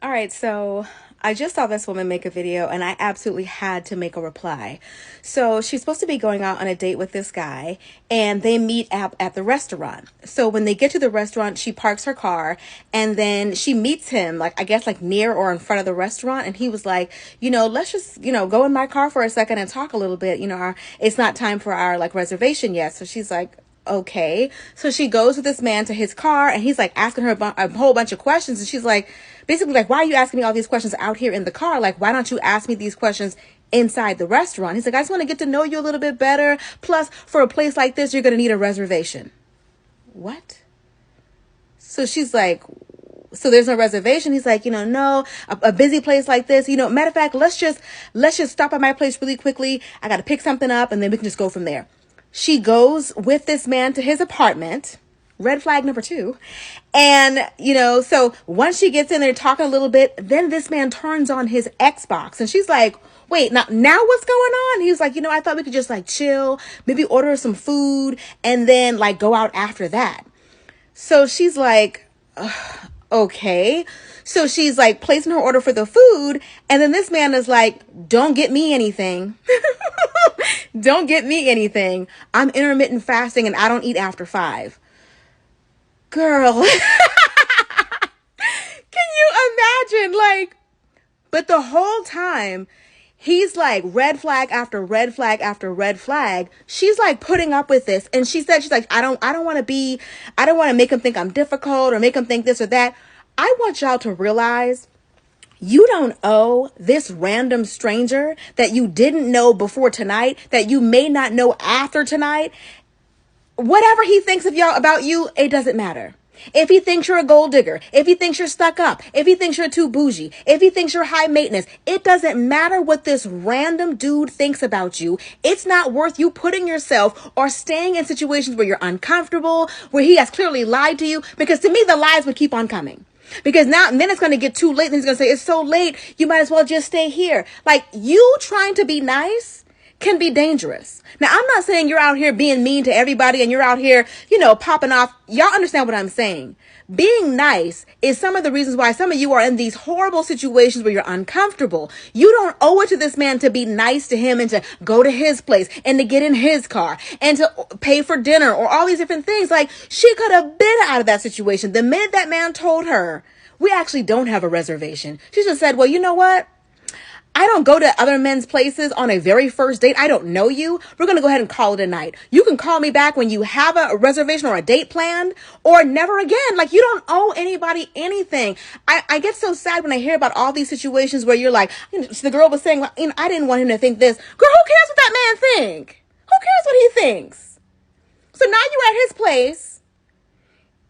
All right, so I just saw this woman make a video and I absolutely had to make a reply. So she's supposed to be going out on a date with this guy and they meet at the restaurant. So when they get to the restaurant, she parks her car and then she meets him, like, I guess like near or in front of the restaurant. And he was like, let's just, go in my car for a second and talk a little bit. It's not time for our like reservation yet. So she's like, okay. So she goes with this man to his car and he's like asking her a whole bunch of questions. And she's like, basically like, why are you asking me all these questions out here in the car? Like, why don't you ask me these questions inside the restaurant? He's like, I just want to get to know you a little bit better. Plus, for a place like this, you're going to need a reservation. What? So she's like, so there's no reservation. He's like, no, a busy place like this, matter of fact, let's just stop at my place really quickly. I got to pick something up and then we can just go from there. She goes with this man to his apartment. Red flag number 2. And, so once she gets in there talking a little bit, then this man turns on his Xbox and she's like, wait, now what's going on? He was like, I thought we could just like chill, maybe order some food and then like go out after that. So she's like, okay. So she's like placing her order for the food. And then this man is like, don't get me anything. Don't get me anything. I'm intermittent fasting and I don't eat after 5. Girl, can you imagine? Like, but the whole time he's like red flag after red flag after red flag. She's like putting up with this. And she's like, I don't want to make him think I'm difficult or make him think this or that. I want y'all to realize you don't owe this random stranger that you didn't know before tonight, that you may not know after tonight. Whatever he thinks of y'all about you, it doesn't matter. If he thinks you're a gold digger, if he thinks you're stuck up, if he thinks you're too bougie, if he thinks you're high maintenance, it doesn't matter what this random dude thinks about you. It's not worth you putting yourself or staying in situations where you're uncomfortable, where he has clearly lied to you, because to me, the lies would keep on coming. Because now, and then it's going to get too late. And he's going to say, it's so late. You might as well just stay here. Like, you trying to be nice can be dangerous. Now, I'm not saying you're out here being mean to everybody and you're out here, popping off. Y'all understand what I'm saying? Being nice is some of the reasons why some of you are in these horrible situations where you're uncomfortable. You don't owe it to this man to be nice to him and to go to his place and to get in his car and to pay for dinner or all these different things. Like, she could have been out of that situation. The minute that man told her, we actually don't have a reservation, she just said, well, you know what? I don't go to other men's places on a very first date. I don't know you. We're going to go ahead and call it a night. You can call me back when you have a reservation or a date planned, or never again. Like, you don't owe anybody anything. I get so sad when I hear about all these situations where you're like, the girl was saying, I didn't want him to think this. Girl, who cares what that man think? Who cares what he thinks? So now you're at his place,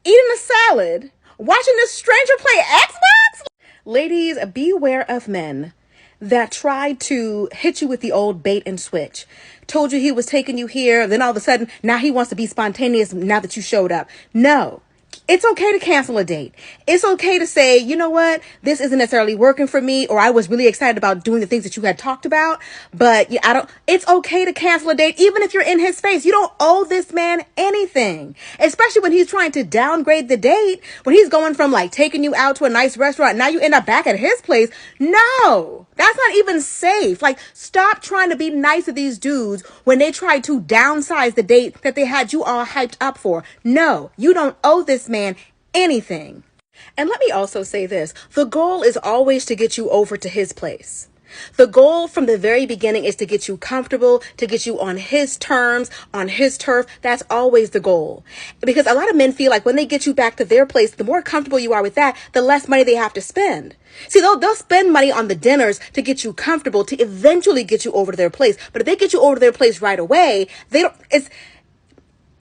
eating a salad, watching this stranger play Xbox. Ladies, beware of men that tried to hit you with the old bait and switch. Told you he was taking you here. Then all of a sudden, now he wants to be spontaneous now that you showed up. No. It's okay to cancel a date. It's okay to say, you know what? This isn't necessarily working for me, or I was really excited about doing the things that you had talked about, but it's okay to cancel a date, even if you're in his face. You don't owe this man anything, especially when he's trying to downgrade the date, when he's going from like taking you out to a nice restaurant. Now you end up back at his place. No, that's not even safe. Like, stop trying to be nice to these dudes when they try to downsize the date that they had you all hyped up for. No, you don't owe this man anything. And let me also say this. The goal is always to get you over to his place. The goal from the very beginning is to get you comfortable, to get you on his terms, on his turf. That's always the goal. Because a lot of men feel like when they get you back to their place, the more comfortable you are with that, the less money they have to spend. See, they'll spend money on the dinners to get you comfortable, to eventually get you over to their place. But if they get you over to their place right away,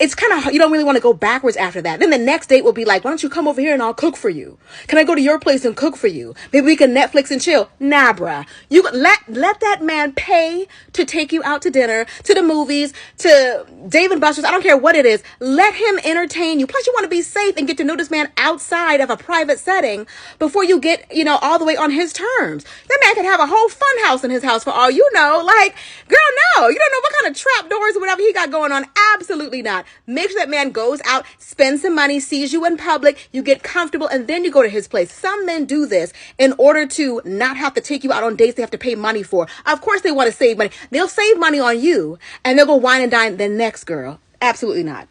it's kind of, you don't really want to go backwards after that. Then the next date will be like, why don't you come over here and I'll cook for you? Can I go to your place and cook for you? Maybe we can Netflix and chill. Nah, bruh. You let that man pay to take you out to dinner, to the movies, to Dave and Buster's. I don't care what it is. Let him entertain you. Plus, you want to be safe and get to know this man outside of a private setting before you get, all the way on his terms. That man could have a whole fun house in his house for all you know. Like, girl, no. You don't know what kind of trap doors or whatever he got going on. Absolutely not. Make sure that man goes out, spends some money, sees you in public, you get comfortable, and then you go to his place. Some men do this in order to not have to take you out on dates they have to pay money for. Of course they want to save money. They'll save money on you, and they'll go wine and dine the next girl. Absolutely not.